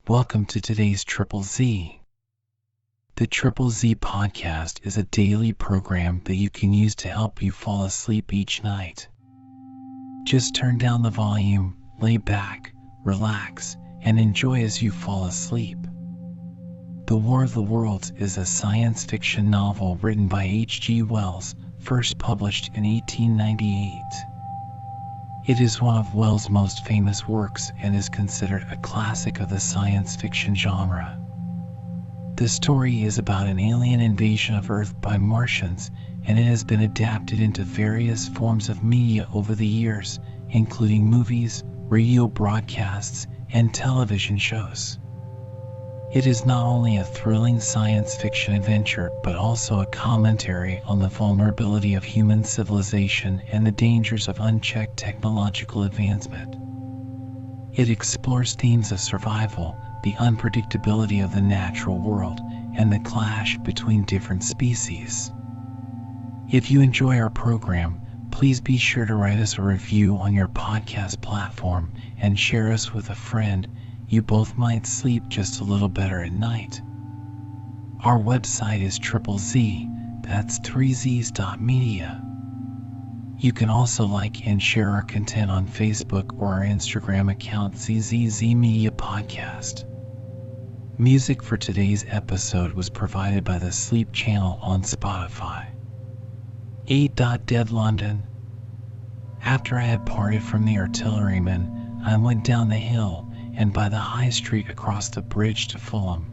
Welcome to today's Triple Z. The Triple Z podcast is a daily program that you can use to help you fall asleep each night. Just turn down the volume, lay back, relax, and enjoy as you fall asleep. The War of the Worlds is a science fiction novel written by H.G. Wells, first published in 1898. It is one of Wells' most famous works and is considered a classic of the science fiction genre. The story is about an alien invasion of Earth by Martians, and it has been adapted into various forms of media over the years, including movies, radio broadcasts, and television shows. It is not only a thrilling science fiction adventure, but also a commentary on the vulnerability of human civilization and the dangers of unchecked technological advancement. It explores themes of survival, the unpredictability of the natural world, and the clash between different species. If you enjoy our program, please be sure to write us a review on your podcast platform and share us with a friend. You both might sleep just a little better at night. Our website is Z, that's 3z's.media. You can also like and share our content on Facebook or our Instagram account ZZZ Media Podcast. Music for today's episode was provided by the Sleep channel on Spotify. 8. Dead London. After I had parted from the artilleryman, I went down the hill and by the high street across the bridge to Fulham.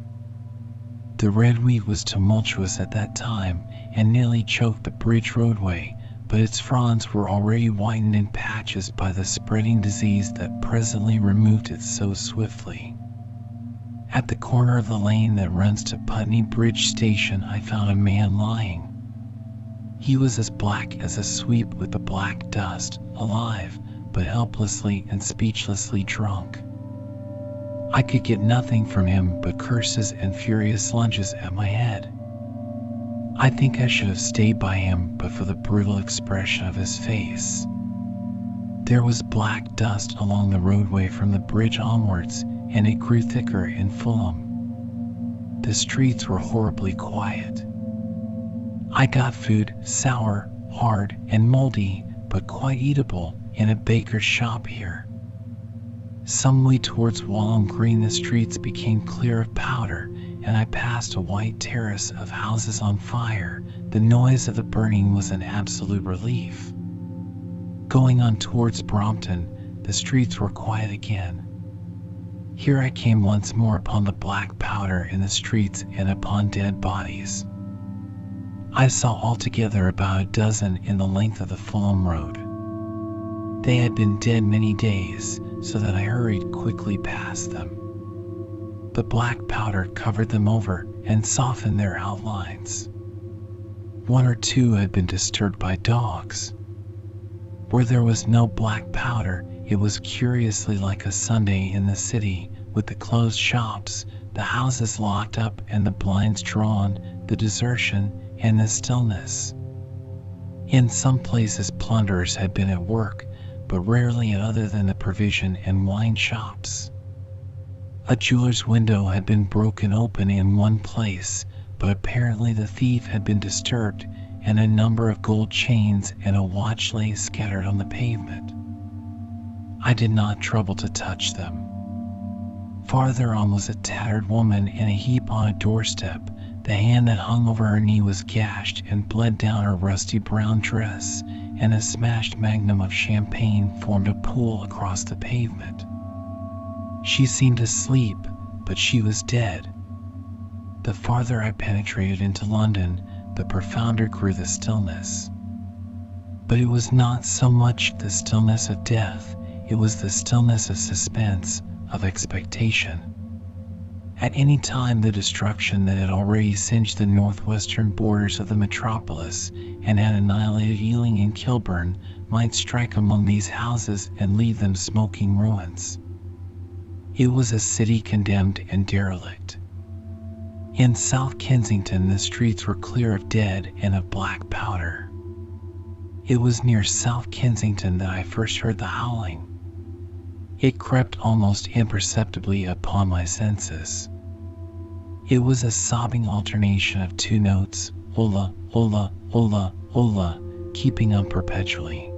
The red wheat was tumultuous at that time and nearly choked the bridge roadway, but its fronds were already whitened in patches by the spreading disease that presently removed it so swiftly. At the corner of the lane that runs to Putney Bridge Station, I found a man lying. He was as black as a sweep with the black dust, alive, but helplessly and speechlessly drunk. I could get nothing from him but curses and furious lunges at my head. I think I should have stayed by him but for the brutal expression of his face. There was black dust along the roadway from the bridge onwards, and it grew thicker in Fulham. The streets were horribly quiet. I got food, sour, hard, and moldy, but quite eatable, in a baker's shop here. Some way towards Walham Green the streets became clear of powder, and I passed a white terrace of houses on fire. The noise of the burning was an absolute relief. Going on towards Brompton, the streets were quiet again. Here I came once more upon the black powder in the streets and upon dead bodies. I saw altogether about a dozen in the length of the Fulham road. They had been dead many days, so that I hurried quickly past them. The black powder covered them over and softened their outlines. One or two had been disturbed by dogs. Where there was no black powder, it was curiously like a Sunday in the city, with the closed shops, the houses locked up and the blinds drawn, the desertion and the stillness. In some places plunderers had been at work, but rarely at other than the provision and wine shops. A jeweler's window had been broken open in one place, but apparently the thief had been disturbed, and a number of gold chains and a watch lay scattered on the pavement. I did not trouble to touch them. Farther on was a tattered woman in a heap on a doorstep. The hand that hung over her knee was gashed and bled down her rusty brown dress, and a smashed magnum of champagne formed a pool across the pavement. She seemed asleep, but she was dead. The farther I penetrated into London, the profounder grew the stillness. But it was not so much the stillness of death, it was the stillness of suspense, of expectation. At any time the destruction that had already singed the northwestern borders of the metropolis and had annihilated Ealing and Kilburn might strike among these houses and leave them smoking ruins. It was a city condemned and derelict. In South Kensington the streets were clear of dead and of black powder. It was near South Kensington that I first heard the howling. It crept almost imperceptibly upon my senses. It was a sobbing alternation of two notes, ola, ola, ola, ola, keeping up perpetually.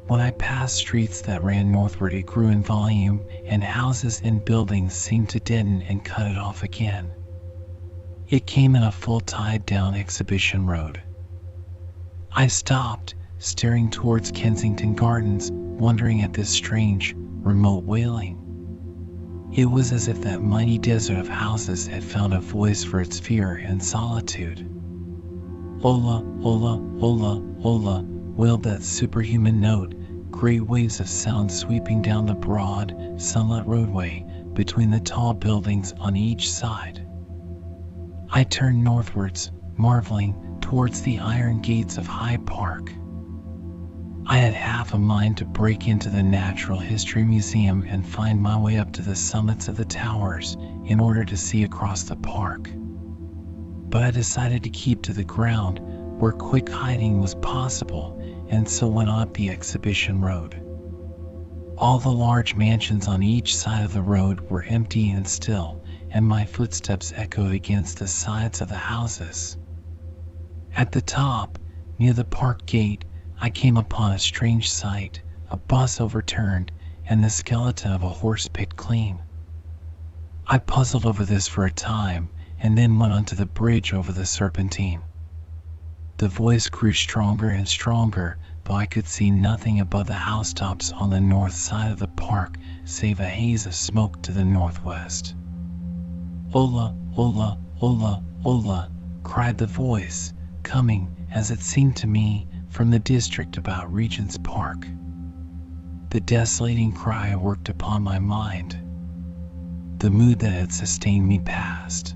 When I passed streets that ran northward, it grew in volume, and houses and buildings seemed to deaden and cut it off again. It came in a full tide down Exhibition Road. I stopped, staring towards Kensington Gardens, wondering at this strange, remote wailing. It was as if that mighty desert of houses had found a voice for its fear and solitude. Ola, ola, ola, ola, wailed that superhuman note, great waves of sound sweeping down the broad, sunlit roadway between the tall buildings on each side. I turned northwards, marveling, towards the iron gates of Hyde Park. I had half a mind to break into the Natural History Museum and find my way up to the summits of the towers in order to see across the park. But I decided to keep to the ground where quick hiding was possible, and so went up the Exhibition Road. All the large mansions on each side of the road were empty and still, and my footsteps echoed against the sides of the houses. At the top, near the park gate, I came upon a strange sight, a bus overturned, and the skeleton of a horse picked clean. I puzzled over this for a time, and then went onto the bridge over the Serpentine. The voice grew stronger and stronger, though I could see nothing above the housetops on the north side of the park, save a haze of smoke to the northwest. Ola, ola, ola, ola, cried the voice, coming, as it seemed to me, from the district about Regent's Park. The desolating cry worked upon my mind. The mood that had sustained me passed.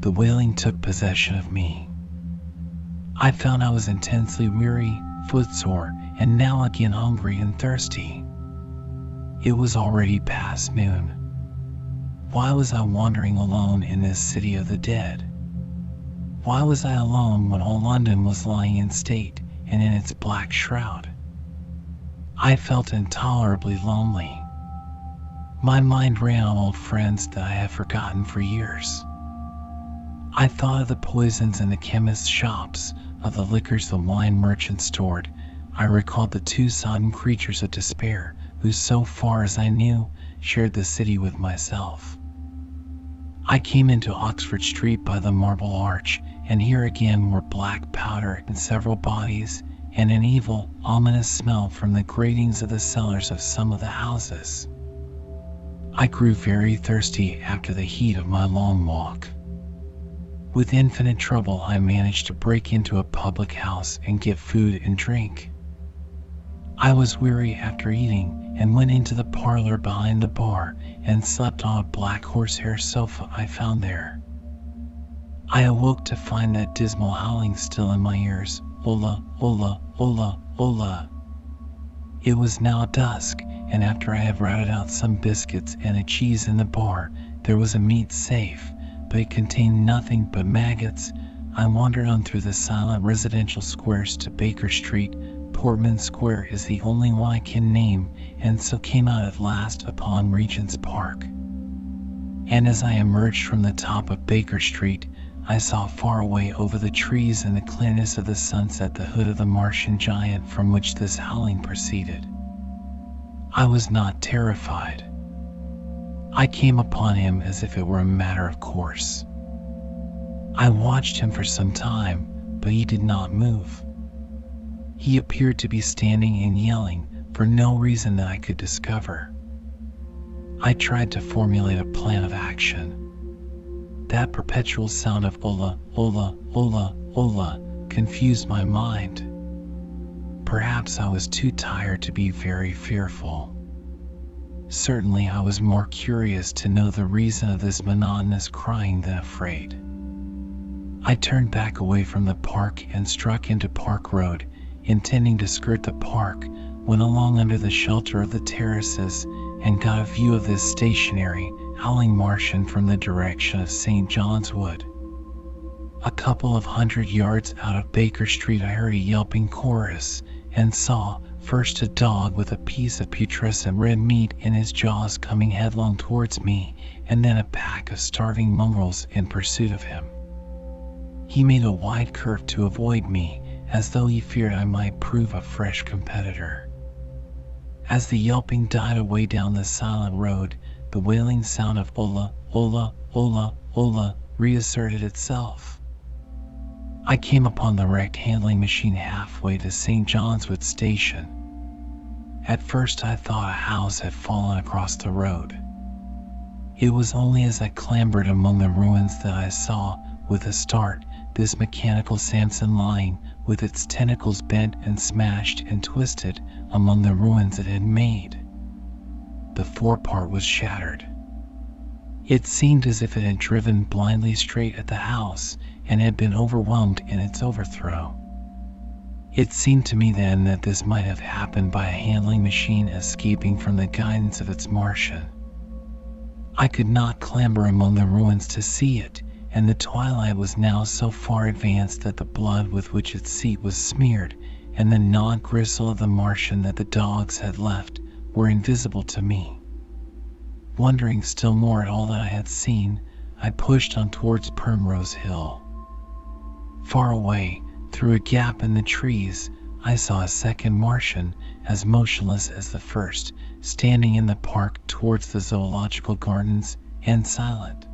The wailing took possession of me. I found I was intensely weary, footsore, and now again hungry and thirsty. It was already past noon. Why was I wandering alone in this city of the dead? Why was I alone when all London was lying in state and in its black shroud? I felt intolerably lonely. My mind ran on old friends that I had forgotten for years. I thought of the poisons in the chemist's shops, of the liquors the wine merchants stored. I recalled the two sodden creatures of despair who, so far as I knew, shared the city with myself. I came into Oxford Street by the Marble Arch, and here again were black powder in several bodies, and an evil, ominous smell from the gratings of the cellars of some of the houses. I grew very thirsty after the heat of my long walk. With infinite trouble, I managed to break into a public house and get food and drink. I was weary after eating and went into the parlor behind the bar and slept on a black horsehair sofa I found there. I awoke to find that dismal howling still in my ears. Ola, ola, ola, ola. It was now dusk, and after I had routed out some biscuits and a cheese in the bar, there was a meat safe, but it contained nothing but maggots. I wandered on through the silent residential squares to Baker Street. Portman Square is the only one I can name, and so came out at last upon Regent's Park. And as I emerged from the top of Baker Street, I saw far away over the trees and the clearness of the sunset the hood of the Martian giant from which this howling proceeded. I was not terrified. I came upon him as if it were a matter of course. I watched him for some time, but he did not move. He appeared to be standing and yelling for no reason that I could discover. I tried to formulate a plan of action. That perpetual sound of ola, ola, ola, ola confused my mind. Perhaps I was too tired to be very fearful. Certainly I was more curious to know the reason of this monotonous crying than afraid. I turned back away from the park and struck into Park Road, intending to skirt the park, went along under the shelter of the terraces, and got a view of this stationary, howling Martian from the direction of St. John's Wood. A couple of 100 yards out of Baker Street I heard a yelping chorus, and saw, First a dog with a piece of putrescent red meat in his jaws coming headlong towards me, and then a pack of starving mongrels in pursuit of him. He made a wide curve to avoid me, as though he feared I might prove a fresh competitor. As the yelping died away down the silent road, the wailing sound of "Ola, Ola, Ola, Ola" reasserted itself. I came upon the wrecked handling machine halfway to St. John's Wood Station. At first I thought a house had fallen across the road. It was only as I clambered among the ruins that I saw, with a start, this mechanical Samson lying, with its tentacles bent and smashed and twisted, among the ruins it had made. The forepart was shattered. It seemed as if it had driven blindly straight at the house, and had been overwhelmed in its overthrow. It seemed to me then that this might have happened by a handling machine escaping from the guidance of its Martian. I could not clamber among the ruins to see it, and the twilight was now so far advanced that the blood with which its seat was smeared, and the gnawed gristle of the Martian that the dogs had left, were invisible to me. Wondering still more at all that I had seen, I pushed on towards Primrose Hill. Far away, through a gap in the trees, I saw a second Martian, as motionless as the first, standing in the park towards the zoological gardens, and silent.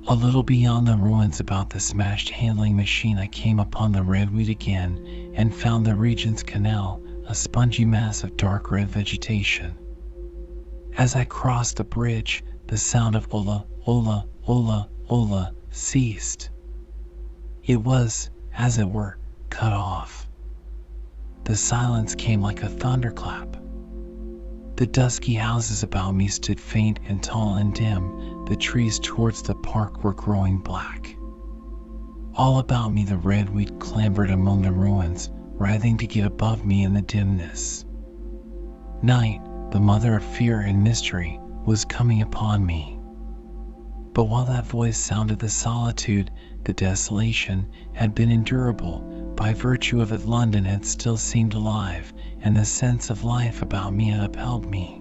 A little beyond the ruins about the smashed handling machine, I came upon the redweed again, and found the Regent's Canal, a spongy mass of dark red vegetation. As I crossed the bridge, the sound of "Ola, Ola, Ola, Ola" ceased. It was, as it were, cut off. The silence came like a thunderclap. The dusky houses about me stood faint and tall and dim. The trees towards the park were growing black. All about me the redweed clambered among the ruins, writhing to get above me in the dimness. Night, the mother of fear and mystery, was coming upon me. But while that voice sounded the solitude, the desolation, had been endurable. By virtue of it London had still seemed alive, and the sense of life about me had upheld me.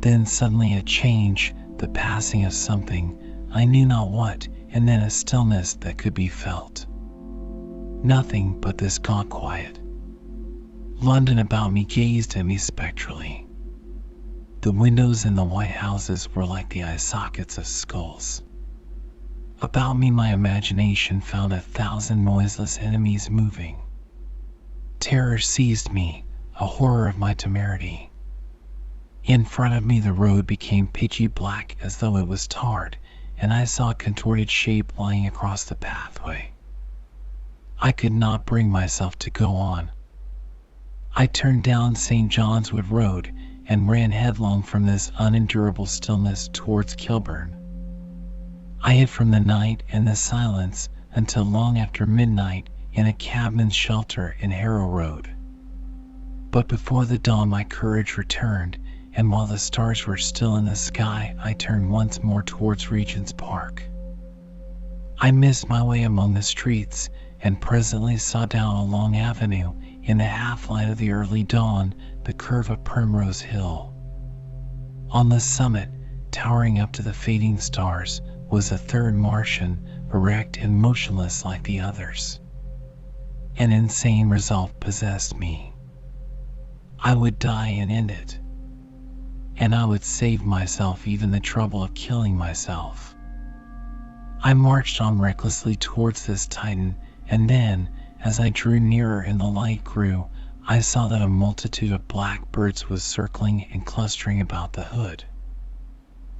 Then suddenly a change, the passing of something, I knew not what, and then a stillness that could be felt. Nothing but this gaunt quiet. London about me gazed at me spectrally. The windows in the white houses were like the eye sockets of skulls. About me my imagination found 1,000 noiseless enemies moving. Terror seized me, a horror of my temerity. In front of me the road became pitchy black as though it was tarred, and I saw a contorted shape lying across the pathway. I could not bring myself to go on. I turned down St. John's Wood Road and ran headlong from this unendurable stillness towards Kilburn. I hid from the night and the silence until long after midnight in a cabman's shelter in Harrow Road. But before the dawn my courage returned, and while the stars were still in the sky, I turned once more towards Regent's Park. I missed my way among the streets, and presently saw down a long avenue, in the half-light of the early dawn, the curve of Primrose Hill. On the summit, towering up to the fading stars, was a third Martian, erect and motionless like the others. An insane resolve possessed me. I would die and end it. And I would save myself even the trouble of killing myself. I marched on recklessly towards this Titan, and then, as I drew nearer and the light grew, I saw that a multitude of black birds was circling and clustering about the hood.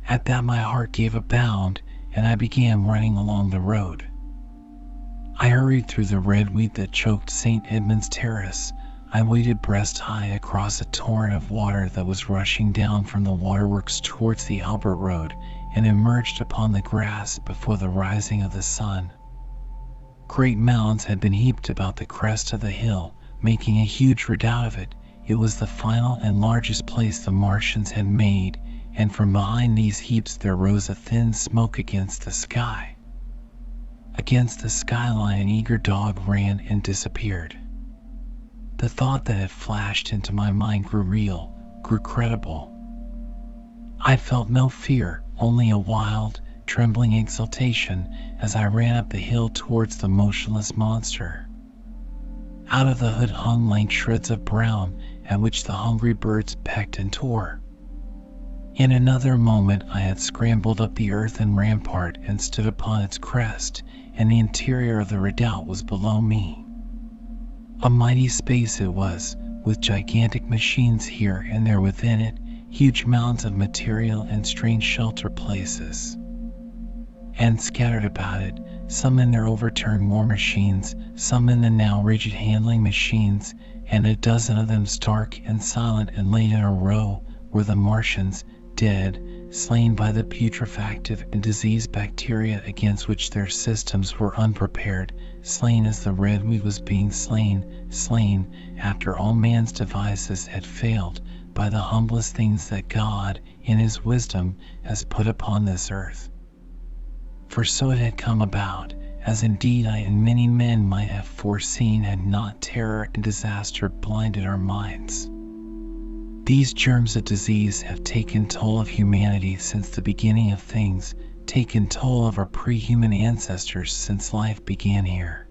At that my heart gave a bound, and I began running along the road. I hurried through the redweed that choked St. Edmund's Terrace. I waded breast high across a torrent of water that was rushing down from the waterworks towards the Albert Road, and emerged upon the grass before the rising of the sun. Great mounds had been heaped about the crest of the hill, making a huge redoubt of it. It was the final and largest place the Martians had made, and from behind these heaps there rose a thin smoke against the sky. Against the skyline an eager dog ran and disappeared. The thought that had flashed into my mind grew real, grew credible. I felt no fear, only a wild, trembling exultation as I ran up the hill towards the motionless monster. Out of the hood hung lank shreds of brown at which the hungry birds pecked and tore. In another moment I had scrambled up the earthen rampart and stood upon its crest, and the interior of the redoubt was below me. A mighty space it was, with gigantic machines here and there within it, huge mounds of material and strange shelter places. And scattered about it, some in their overturned war machines, some in the now rigid handling machines, and a dozen of them stark and silent and laid in a row, were the Martians, dead, slain by the putrefactive and diseased bacteria against which their systems were unprepared, slain as the redweed was being slain after all man's devices had failed, by the humblest things that God, in his wisdom, has put upon this earth. For so it had come about, as indeed I and many men might have foreseen had not terror and disaster blinded our minds. These germs of disease have taken toll of humanity since the beginning of things, taken toll of our pre-human ancestors since life began here.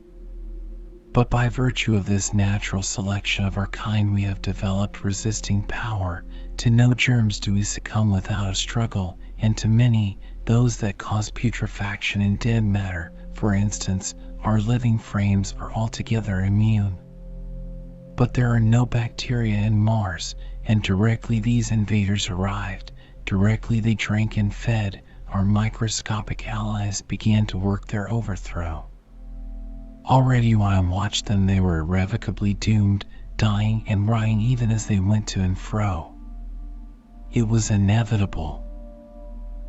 But by virtue of this natural selection of our kind we have developed resisting power. To no germs do we succumb without a struggle, and to many, those that cause putrefaction in dead matter, for instance, our living frames are altogether immune. But there are no bacteria in Mars, and directly these invaders arrived, directly they drank and fed, our microscopic allies began to work their overthrow. Already while I watched them they were irrevocably doomed, dying and rotting even as they went to and fro. It was inevitable.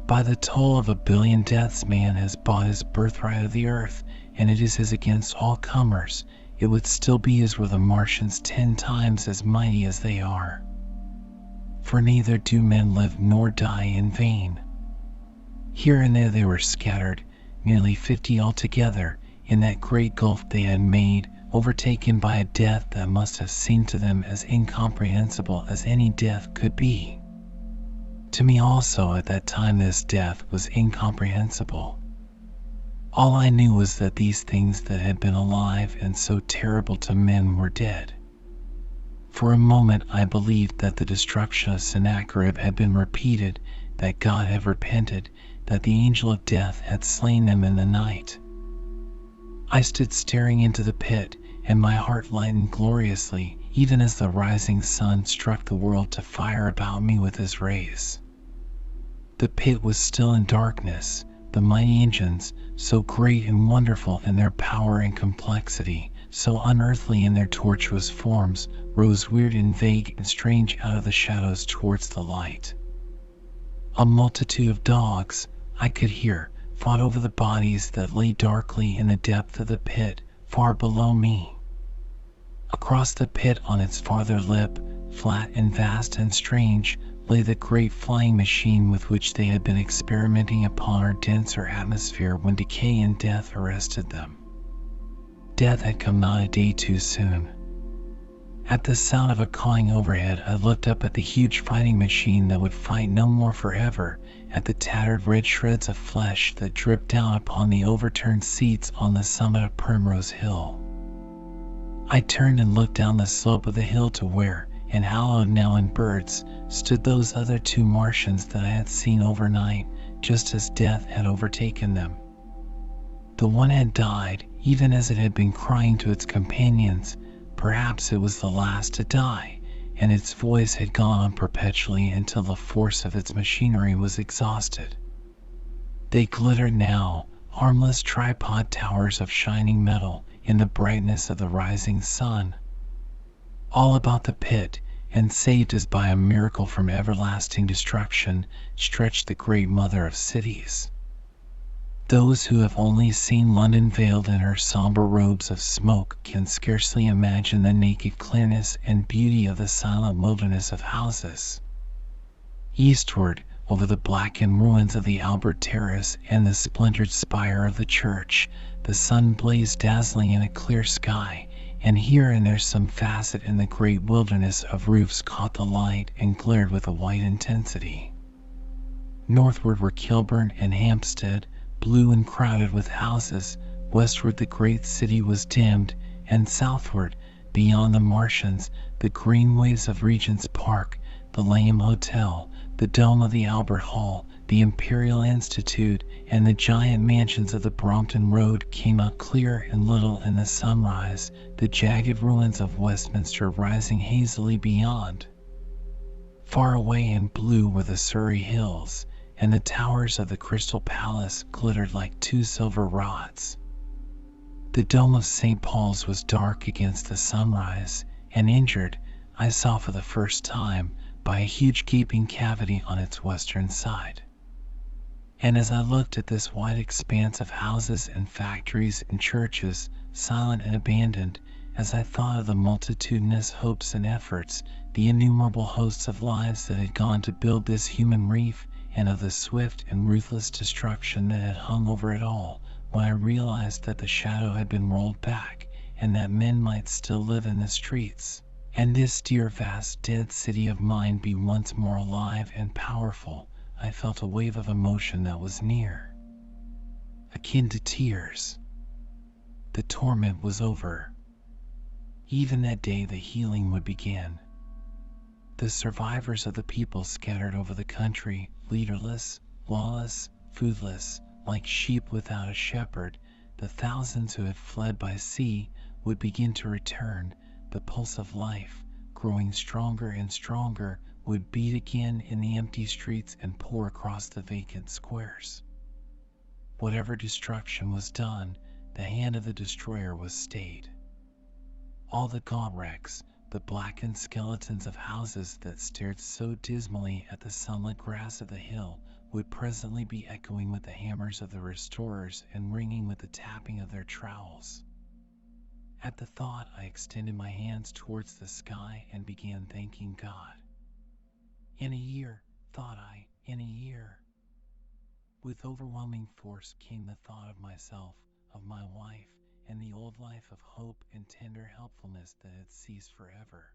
By the toll of 1 billion deaths man has bought his birthright of the earth, and it is as against all comers. It would still be as were the Martians 10 times as mighty as they are. For neither do men live nor die in vain. Here and there they were scattered, nearly 50 altogether, in that great gulf they had made, overtaken by a death that must have seemed to them as incomprehensible as any death could be. To me also at that time this death was incomprehensible. All I knew was that these things that had been alive and so terrible to men were dead. For a moment I believed that the destruction of Sennacherib had been repeated, that God had repented, that the angel of death had slain them in the night. I stood staring into the pit, and my heart lightened gloriously, even as the rising sun struck the world to fire about me with his rays. The pit was still in darkness. The mighty engines, so great and wonderful in their power and complexity, so unearthly in their tortuous forms, rose weird and vague and strange out of the shadows towards the light. A multitude of dogs, I could hear, fought over the bodies that lay darkly in the depth of the pit, far below me. Across the pit on its farther lip, flat and vast and strange, lay the great flying machine with which they had been experimenting upon our denser atmosphere when decay and death arrested them. Death had come not a day too soon. At the sound of a cawing overhead, I looked up at the huge fighting machine that would fight no more forever, at the tattered red shreds of flesh that dripped down upon the overturned seats on the summit of Primrose Hill. I turned and looked down the slope of the hill to where, enhaloed now in birds, stood those other 2 Martians that I had seen overnight, just as death had overtaken them. The one had died, even as it had been crying to its companions. Perhaps it was the last to die, and its voice had gone on perpetually until the force of its machinery was exhausted. They glittered now, harmless tripod towers of shining metal, in the brightness of the rising sun. All about the pit, and saved as by a miracle from everlasting destruction, stretched the great mother of cities. Those who have only seen London veiled in her somber robes of smoke can scarcely imagine the naked clearness and beauty of the silent wilderness of houses. Eastward, over the blackened ruins of the Albert Terrace and the splintered spire of the church, the sun blazed dazzling in a clear sky, and here and there some facet in the great wilderness of roofs caught the light and glared with a white intensity. Northward were Kilburn and Hampstead, blue and crowded with houses. Westward the great city was dimmed, and southward, beyond the Martians, the green waves of Regent's Park, the Lamb Hotel, the dome of the Albert Hall, the Imperial Institute, and the giant mansions of the Brompton Road came out clear and little in the sunrise, the jagged ruins of Westminster rising hazily beyond. Far away in blue were the Surrey Hills, and the towers of the Crystal Palace glittered like two silver rods. The dome of St. Paul's was dark against the sunrise, and injured, I saw for the first time, by a huge gaping cavity on its western side. And as I looked at this wide expanse of houses and factories and churches, silent and abandoned, as I thought of the multitudinous hopes and efforts, the innumerable hosts of lives that had gone to build this human reef, and of the swift and ruthless destruction that had hung over it all, when I realized that the shadow had been rolled back, and that men might still live in the streets, and this dear vast dead city of mine be once more alive and powerful, I felt a wave of emotion that was near, akin to tears. The torment was over. Even that day the healing would begin. The survivors of the people scattered over the country, leaderless, lawless, foodless, like sheep without a shepherd, the thousands who had fled by sea would begin to return. The pulse of life, growing stronger and stronger, would beat again in the empty streets and pour across the vacant squares. Whatever destruction was done, the hand of the destroyer was stayed. All the gaunt wrecks, the blackened skeletons of houses that stared so dismally at the sunlit grass of the hill, would presently be echoing with the hammers of the restorers and ringing with the tapping of their trowels. At the thought, I extended my hands towards the sky and began thanking God. In a year, thought I, in a year. With overwhelming force came the thought of myself, of my wife, and the old life of hope and tender helpfulness that had ceased forever.